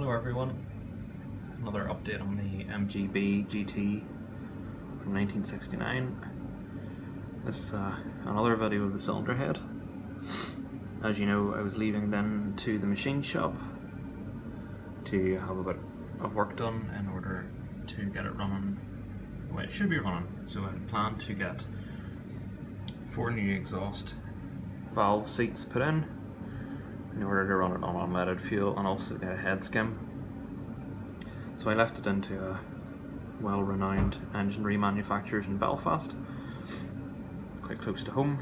Hello everyone, another update on the MGB GT from 1969. This is another video of the cylinder head. As you know, I was leaving then to the machine shop to have a bit of work done in order to get it running. Well, it should be running, so I had planned to get 4 new exhaust valve seats put in order to run it on unleaded fuel and also get a head skim. So I left it into a well-renowned engine remanufacturers in Belfast, quite close to home,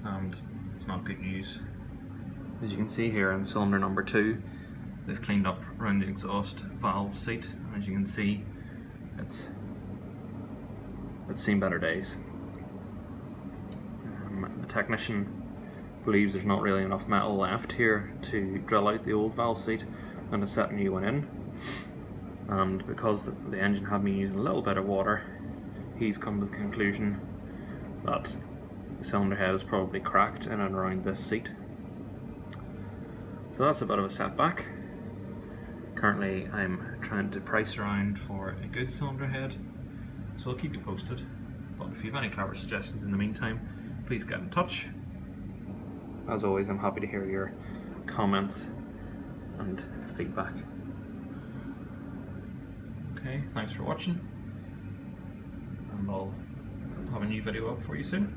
and it's not good news. As you can see here in cylinder number 2, they've cleaned up around the exhaust valve seat, and as you can see, it's seen better days. The technician believes there's not really enough metal left here to drill out the old valve seat and to set a new one in, and because the engine had been using a little bit of water, he's come to the conclusion that the cylinder head is probably cracked in and around this seat. So that's a bit of a setback. Currently I'm trying to price around for a good cylinder head, so I'll keep you posted, but if you have any clever suggestions in the meantime, please get in touch. As always, I'm happy to hear your comments and feedback. Okay, thanks for watching, and I'll have a new video up for you soon.